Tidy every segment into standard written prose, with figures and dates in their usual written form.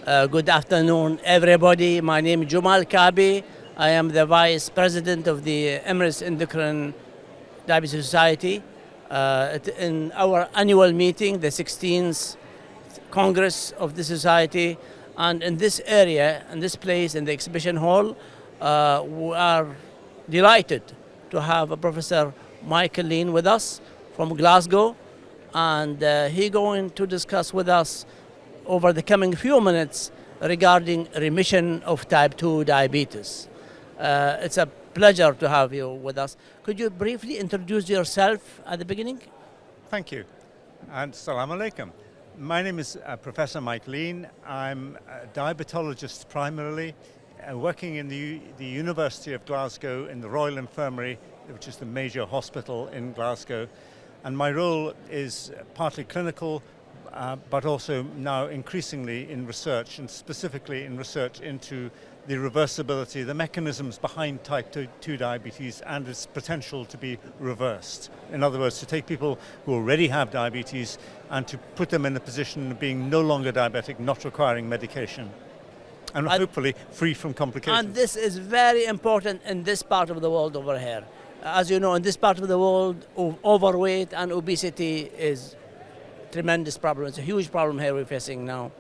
Good afternoon, everybody. My name is Juma Al Kaabi. I am the Vice President of the Emirates Endocrine Diabetes Society. In our annual meeting, the 16th Congress of the Society, and in this area, in this place, in the exhibition hall, we are delighted to have Professor Michael Lean with us from Glasgow, and he's going to discuss with us over the coming few minutes regarding remission of type 2 diabetes. It's a pleasure to have you with us. Could you briefly introduce yourself at the beginning? Thank you, and Assalamu alaikum. My name is Professor Mike Lean. I'm a diabetologist primarily, working in the University of Glasgow in the Royal Infirmary, which is the major hospital in Glasgow. And my role is partly clinical, but also now increasingly in research, and specifically in research into the reversibility, the mechanisms behind type 2 diabetes and its potential to be reversed. In other words, to take people who already have diabetes and to put them in a position of being no longer diabetic, not requiring medication, and hopefully free from complications. And this is very important in this part of the world over here. As you know, in this part of the world, overweight and obesity is tremendous problem. It's a huge problem here we're facing now.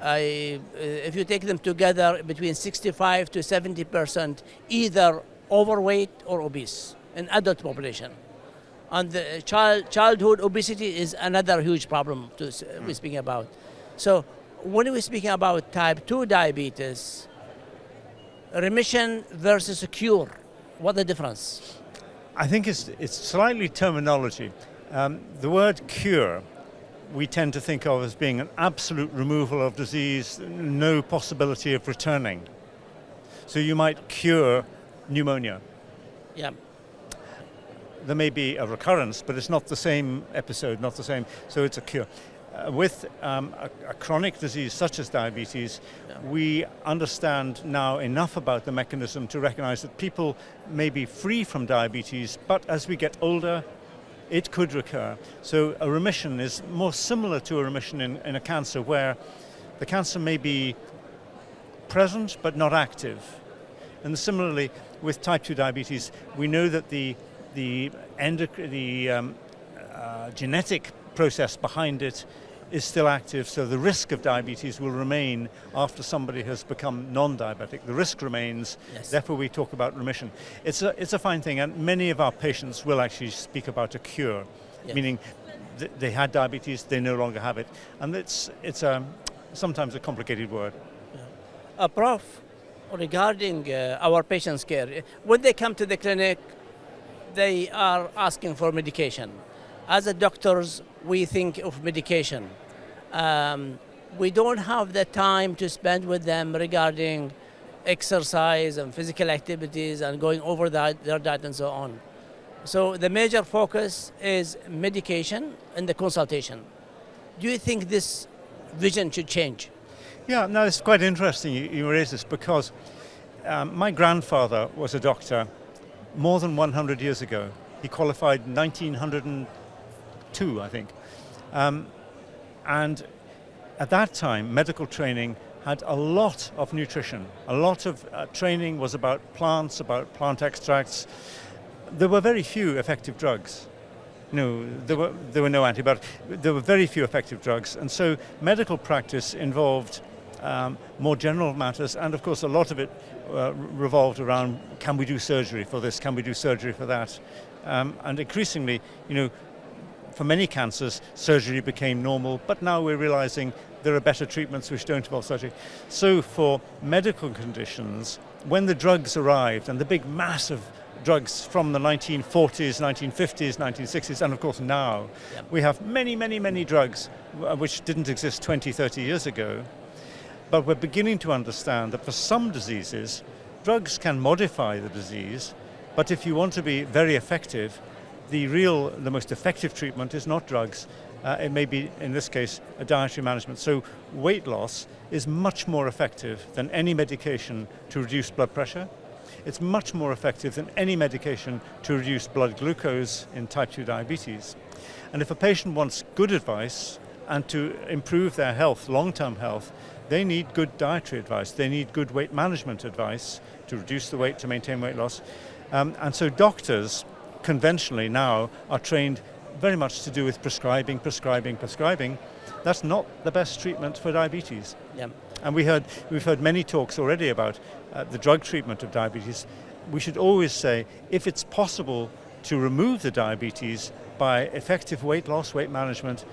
If you take them together, between 65 to 70% either overweight or obese in adult population. And the childhood obesity is another huge problem we're speaking about. So when we're speaking about type 2 diabetes, remission versus a cure, what's the difference? I think it's slightly terminology. The word cure we tend to think of as being an absolute removal of disease, no possibility of returning. So you might cure pneumonia. Yeah. There may be a recurrence, but it's not the same episode, not the same, so it's a cure. With a chronic disease such as diabetes, we understand now enough about the mechanism to recognize that people may be free from diabetes, but as we get older, it could recur. So a remission is more similar to a remission in a cancer, where the cancer may be present but not active. And similarly, with type 2 diabetes, we know that the genetic process behind it is still active, so the risk of diabetes will remain after somebody has become non-diabetic. The risk remains, yes. Therefore we talk about remission. It's a fine thing, and many of our patients will actually speak about a cure, yes. Meaning they had diabetes, they no longer have it. And it's sometimes a complicated word. Yeah. Prof, regarding our patients' care, when they come to the clinic, they are asking for medication. As a doctors, we think of medication. We don't have the time to spend with them regarding exercise and physical activities and going over their diet and so on. So the major focus is medication and the consultation. Do you think this vision should change? Yeah, no, it's quite interesting you raise this, because my grandfather was a doctor more than 100 years ago. He qualified in 1902, I think. And at that time, medical training had a lot of nutrition. A lot of training was about plants, about plant extracts. There were very few effective drugs. No, there were no antibiotics. There were very few effective drugs. And so medical practice involved more general matters, and of course a lot of it revolved around, can we do surgery for this, can we do surgery for that? And increasingly, for many cancers, surgery became normal, but now we're realizing there are better treatments which don't involve surgery. So for medical conditions, when the drugs arrived, and the big massive drugs from the 1940s, 1950s, 1960s, and of course now, we have many, many, many drugs which didn't exist 20, 30 years ago. But we're beginning to understand that for some diseases, drugs can modify the disease, but if you want to be very effective, the most effective treatment is not drugs. It may be, in this case, a dietary management. So weight loss is much more effective than any medication to reduce blood pressure. It's much more effective than any medication to reduce blood glucose in type 2 diabetes. And if a patient wants good advice and to improve their health, long-term health, they need good dietary advice. They need good weight management advice to reduce the weight, to maintain weight loss. And so doctors conventionally now are trained very much to do with prescribing. That's not the best treatment for diabetes. Yeah. And we've heard many talks already about the drug treatment of diabetes. We should always say, if it's possible to remove the diabetes by effective weight loss, weight management,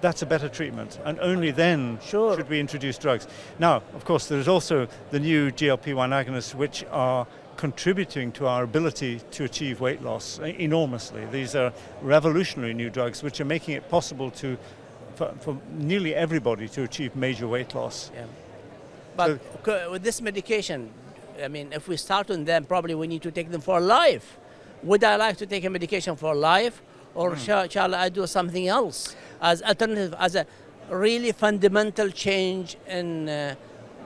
that's a better treatment, and only then should we introduce drugs. Now, of course, there's also the new GLP-1 agonists, which are contributing to our ability to achieve weight loss enormously. These are revolutionary new drugs which are making it possible for nearly everybody to achieve major weight loss. Yeah. But with this medication, I mean, if we start on them, probably we need to take them for life. Would I like to take a medication for life, or shall I do something else as alternative, as a really fundamental change in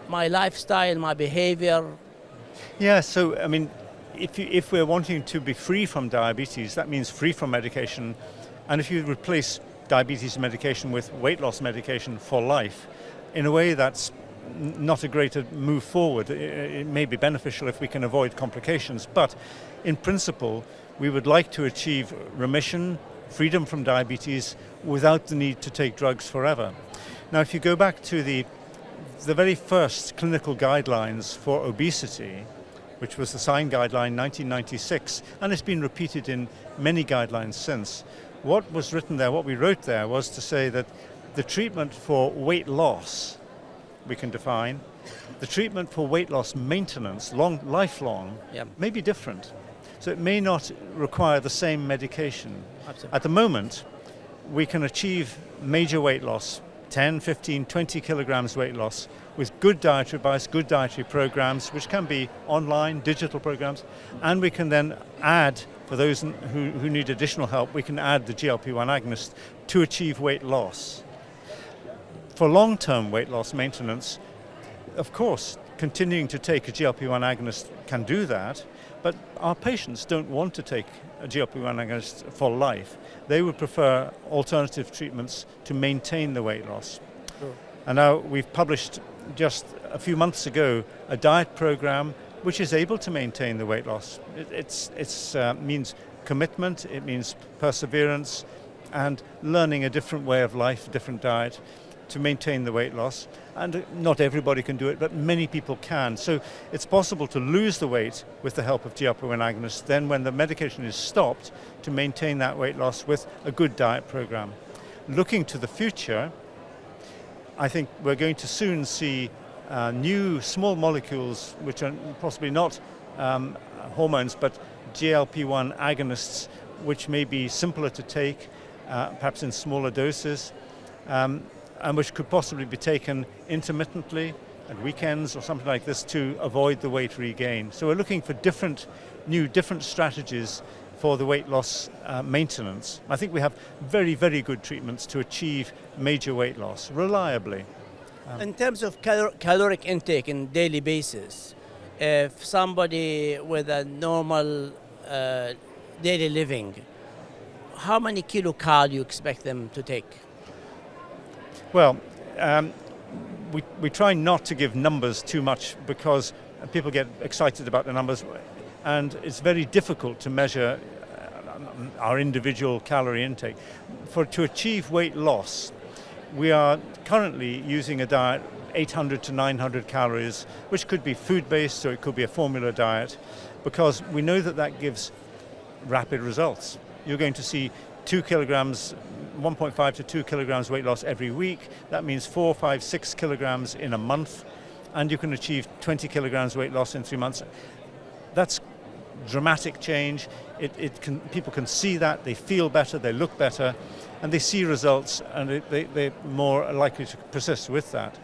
my lifestyle, my behavior? Yeah, so I mean, if we're wanting to be free from diabetes, that means free from medication. And if you replace diabetes medication with weight loss medication for life, in a way that's not a great move forward. It may be beneficial if we can avoid complications, but in principle, we would like to achieve remission, freedom from diabetes, without the need to take drugs forever. Now, if you go back to the very first clinical guidelines for obesity, which was the SIGN guideline 1996, and it's been repeated in many guidelines since, what was written there, what we wrote there, was to say that the treatment for weight loss, we can define, the treatment for weight loss maintenance, lifelong, may be different. So it may not require the same medication. Absolutely. At the moment, we can achieve major weight loss, 10, 15, 20 kilograms weight loss, with good dietary advice, good dietary programs, which can be online, digital programs, and we can then add, for those who need additional help, we can add the GLP-1 agonist to achieve weight loss. For long-term weight loss maintenance, of course, continuing to take a GLP-1 agonist can do that, but our patients don't want to take a GLP-1 agonist for life. They would prefer alternative treatments to maintain the weight loss. Sure. And now we've published just a few months ago a diet program which is able to maintain the weight loss. It means commitment, it means perseverance, and learning a different way of life, a different diet, to maintain the weight loss. And not everybody can do it, but many people can. So it's possible to lose the weight with the help of GLP-1 agonists, then when the medication is stopped, to maintain that weight loss with a good diet program. Looking to the future, I think we're going to soon see new small molecules, which are possibly not hormones, but GLP-1 agonists, which may be simpler to take, perhaps in smaller doses, and which could possibly be taken intermittently at weekends or something like this to avoid the weight regain. So we're looking for different strategies for the weight loss maintenance. I think we have very, very good treatments to achieve major weight loss reliably. In terms of caloric intake on a daily basis, if somebody with a normal daily living, how many kilocalories you expect them to take? Well, we try not to give numbers too much because people get excited about the numbers, and it's very difficult to measure our individual calorie intake. To achieve weight loss, we are currently using a diet 800 to 900 calories, which could be food-based or it could be a formula diet, because we know that gives rapid results. You're going to see 2 kilograms, 1.5 to 2 kilograms weight loss every week. That means 4, 5, 6 kilograms in a month, and you can achieve 20 kilograms weight loss in 3 months. That's dramatic change. People can see that, they feel better, they look better, and they see results, and they're more likely to persist with that.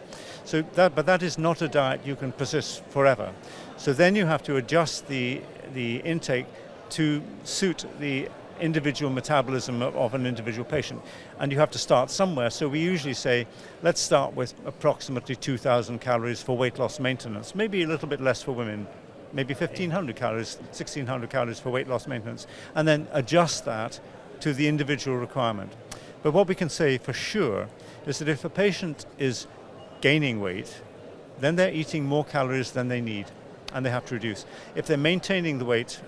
But that is not a diet you can persist forever. So then you have to adjust the intake to suit the individual metabolism of an individual patient, and you have to start somewhere. So we usually say, let's start with approximately 2,000 calories for weight loss maintenance, maybe a little bit less for women, maybe 1,500 calories, 1,600 calories for weight loss maintenance, and then adjust that to the individual requirement. But what we can say for sure is that if a patient is gaining weight, then they're eating more calories than they need, and they have to reduce. If they're maintaining the weight,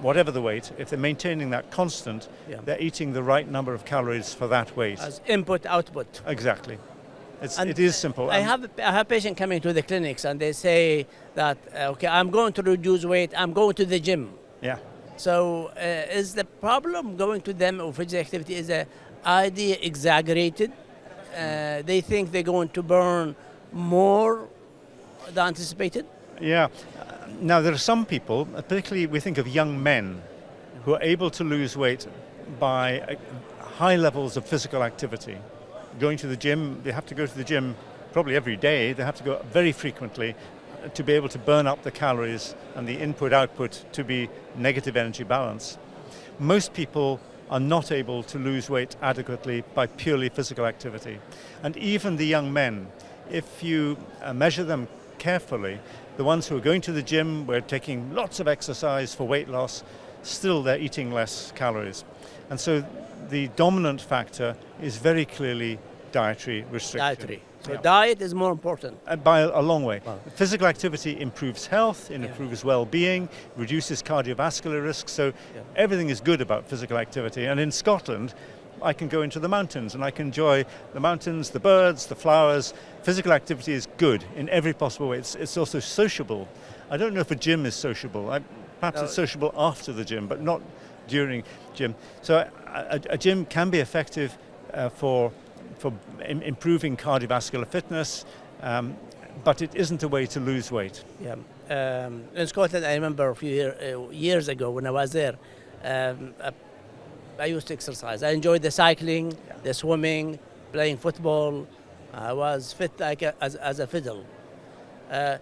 whatever the weight, if they're maintaining that constant, they're eating the right number of calories for that weight. As input, output. Exactly. It is simple. I have patients coming to the clinics and they say that, okay, I'm going to reduce weight, I'm going to the gym. Yeah. So is the problem going to them or physical activity, is the idea exaggerated? They think they're going to burn more than anticipated? Yeah. Now, there are some people, particularly we think of young men, who are able to lose weight by high levels of physical activity. Going to the gym, they have to go to the gym probably every day. They have to go very frequently to be able to burn up the calories and the input-output to be negative energy balance. Most people are not able to lose weight adequately by purely physical activity. And even the young men, if you measure them carefully, the ones who are going to the gym, we're taking lots of exercise for weight loss, still they're eating less calories. And so the dominant factor is very clearly dietary restriction. Dietary. So diet is more important. By a long way. Wow. Physical activity improves health, it improves well-being, reduces cardiovascular risk, so everything is good about physical activity. And in Scotland, I can go into the mountains and I can enjoy the mountains, the birds, the flowers. Physical activity is good in every possible way. It's also sociable. I don't know if a gym is sociable. Perhaps it's sociable after the gym, but not during gym. So a gym can be effective for improving cardiovascular fitness, but it isn't a way to lose weight. Yeah. In Scotland, I remember a few years ago when I was there, I used to exercise. I enjoyed the cycling, the swimming, playing football. I was fit like as a fiddle.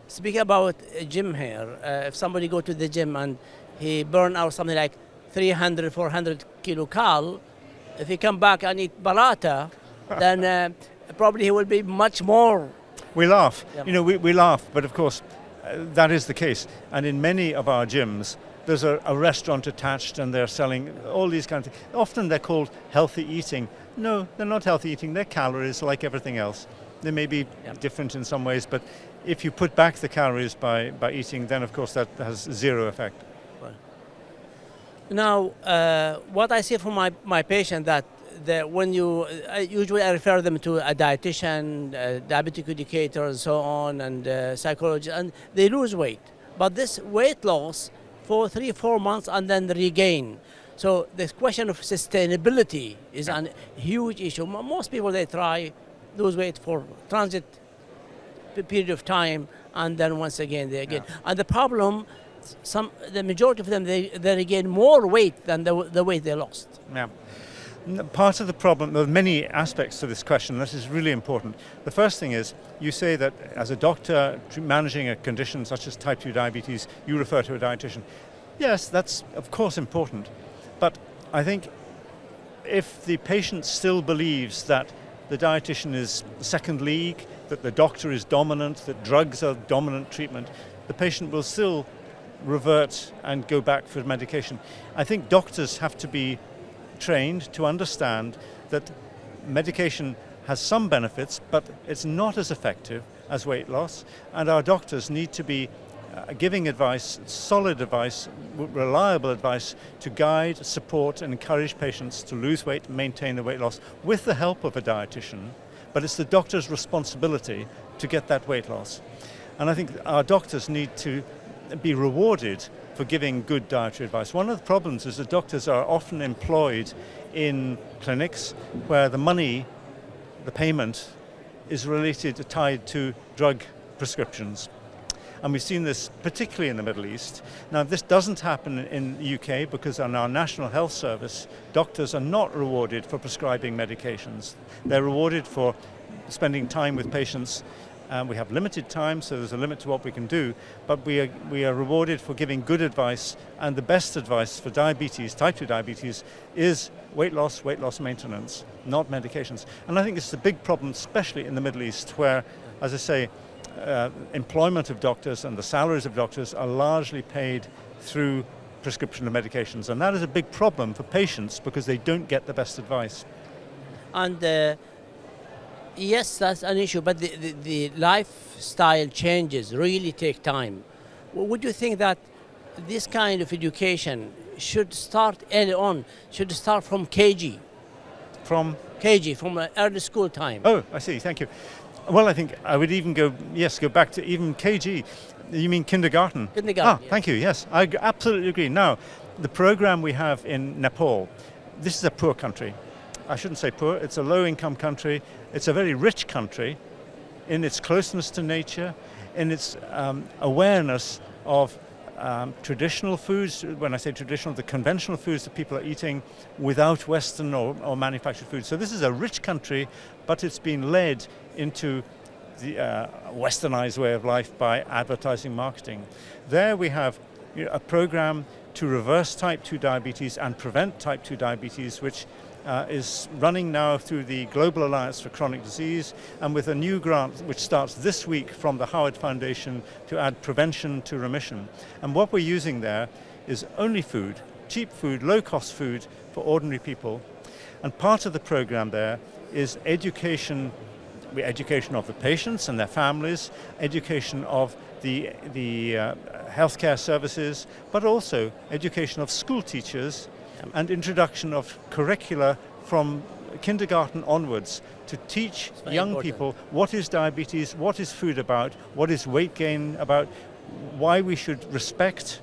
Speaking about a gym here, if somebody go to the gym and he burn out something like 300, 400 kilocal, if he come back and eat balata, then probably he will be much more. We laugh. You know, we laugh, but of course that is the case. And in many of our gyms, there's a restaurant attached and they're selling all these kinds of things. Often they're called healthy eating. No, they're not healthy eating. They're calories like everything else. They may be different in some ways, but if you put back the calories by eating, then of course that has zero effect. Now, what I see from my patient that when usually I refer them to a dietitian, diabetic educator, and so on, and psychologist, and they lose weight. But this weight loss for 3-4 months and then regain. So the question of sustainability is a huge issue. Most people, they try lose weight for transit period of time, and then once again they again. And the problem, the majority of them, they regain more weight than the weight they lost. Yeah. Part of the problem, there are many aspects to this question. This is really important. The first thing is, you say that as a doctor managing a condition such as type 2 diabetes, you refer to a dietitian. Yes, that's of course important. But I think if the patient still believes that the dietitian is second league, that the doctor is dominant, that drugs are dominant treatment, the patient will still revert and go back for medication. I think doctors have to be trained to understand that medication has some benefits, but it's not as effective as weight loss, and our doctors need to be giving advice, solid advice, reliable advice to guide, support and encourage patients to lose weight and maintain the weight loss with the help of a dietitian, but it's the doctor's responsibility to get that weight loss. And I think our doctors need to be rewarded for giving good dietary advice. One of the problems is that doctors are often employed in clinics where the money, the payment, is tied to drug prescriptions. And we've seen this particularly in the Middle East. Now, this doesn't happen in the UK because on our National Health Service, doctors are not rewarded for prescribing medications. They're rewarded for spending time with patients. We have limited time, so there's a limit to what we can do, but we are rewarded for giving good advice, and the best advice for diabetes, type 2 diabetes, is weight loss maintenance, not medications. And I think it's a big problem, especially in the Middle East, where, as I say, employment of doctors and the salaries of doctors are largely paid through prescription of medications, and that is a big problem for patients because they don't get the best advice. And Yes, that's an issue, but the lifestyle changes really take time. Would you think that this kind of education should start early on, should start from KG? From? KG, from early school time. Oh, I see, thank you. Well, I think I would even go back to even KG. You mean kindergarten? Kindergarten, yes. Thank you, yes. I absolutely agree. Now, the program we have in Nepal, this is a poor country. I shouldn't say poor, it's a low-income country. It's a very rich country in its closeness to nature, in its awareness of traditional foods. When I say traditional, the conventional foods that people are eating without Western or manufactured foods. So this is a rich country, but it's been led into the westernized way of life by advertising, marketing. There we have a program to reverse type 2 diabetes and prevent type 2 diabetes, which is running now through the Global Alliance for Chronic Disease, and with a new grant which starts this week from the Howard Foundation to add prevention to remission. And what we're using there is only food, cheap food, low-cost food for ordinary people. And part of the program there is education of the patients and their families, education of the healthcare services, but also education of school teachers and introduction of curricula from kindergarten onwards to teach young people what is diabetes, what is food about, what is weight gain about, why we should respect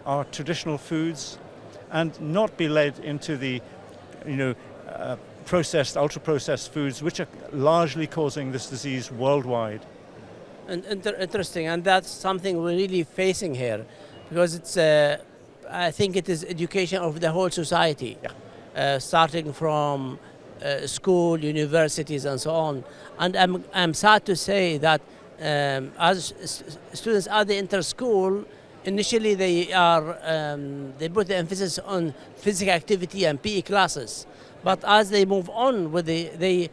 our traditional foods and not be led into the processed, ultra-processed foods which are largely causing this disease worldwide. And interesting, and that's something we're really facing here, because it's I think it is education of the whole society, starting from school, universities, and so on. And I'm sad to say that as students as they enter school, initially they put the emphasis on physical activity and PE classes, but as they move on with they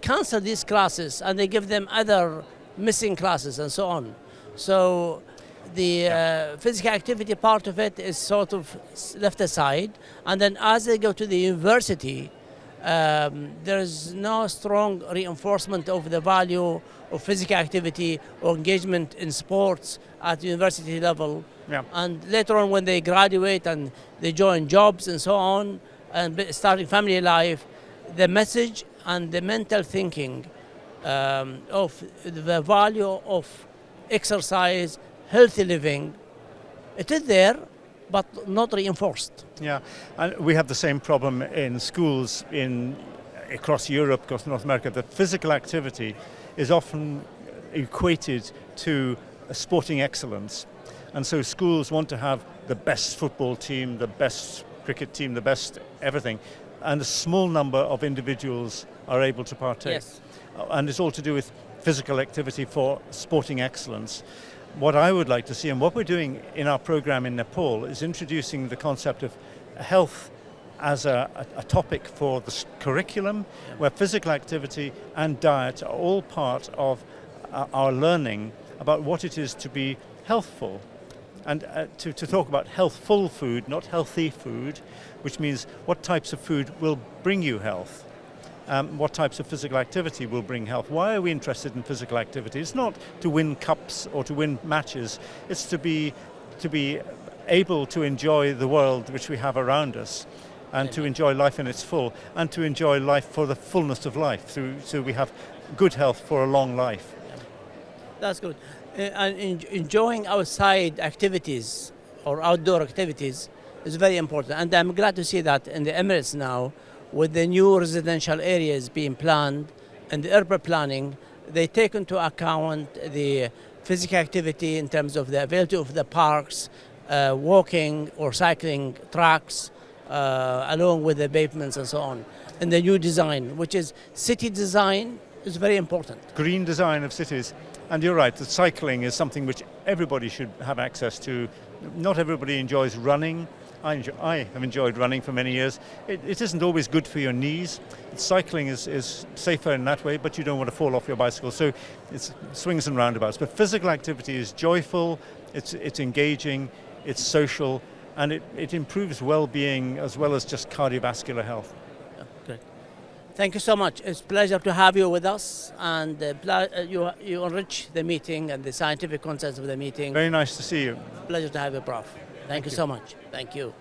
cancel these classes and they give them other missing classes and so on. So the physical activity part of it is sort of left aside, and then as they go to the university, there's no strong reinforcement of the value of physical activity or engagement in sports at the university level. And later on, when they graduate and they join jobs and so on, and starting family life, the message and the mental thinking of the value of exercise, healthy living, it is there, but not reinforced. Yeah, and we have the same problem in schools across Europe, across North America, that physical activity is often equated to sporting excellence. And so schools want to have the best football team, the best cricket team, the best everything, and a small number of individuals are able to partake. Yes. And it's all to do with physical activity for sporting excellence. What I would like to see, and what we're doing in our program in Nepal, is introducing the concept of health as a topic for the curriculum, where physical activity and diet are all part of our learning about what it is to be healthful. And to talk about healthful food, not healthy food, which means what types of food will bring you health. What types of physical activity will bring health. Why are we interested in physical activity? It's not to win cups or to win matches. It's to be able to enjoy the world which we have around us, and to enjoy life in its full, and to enjoy life for the fullness of life, so we have good health for a long life. That's good. And enjoying outside activities or outdoor activities is very important. And I'm glad to see that in the Emirates now, with the new residential areas being planned and the urban planning, they take into account the physical activity in terms of the availability of the parks, walking or cycling tracks, along with the pavements and so on. And the new design, which is city design, is very important. Green design of cities. And you're right, that cycling is something which everybody should have access to. Not everybody enjoys running. I have enjoyed running for many years. It isn't always good for your knees. Cycling is safer in that way, but you don't want to fall off your bicycle. So it's swings and roundabouts. But physical activity is joyful, it's engaging, it's social, and it improves well-being as well as just cardiovascular health. Great. Thank you so much. It's a pleasure to have you with us, and you enrich the meeting and the scientific concepts of the meeting. Very nice to see you. Pleasure to have you, Prof. Thank you so much. Thank you.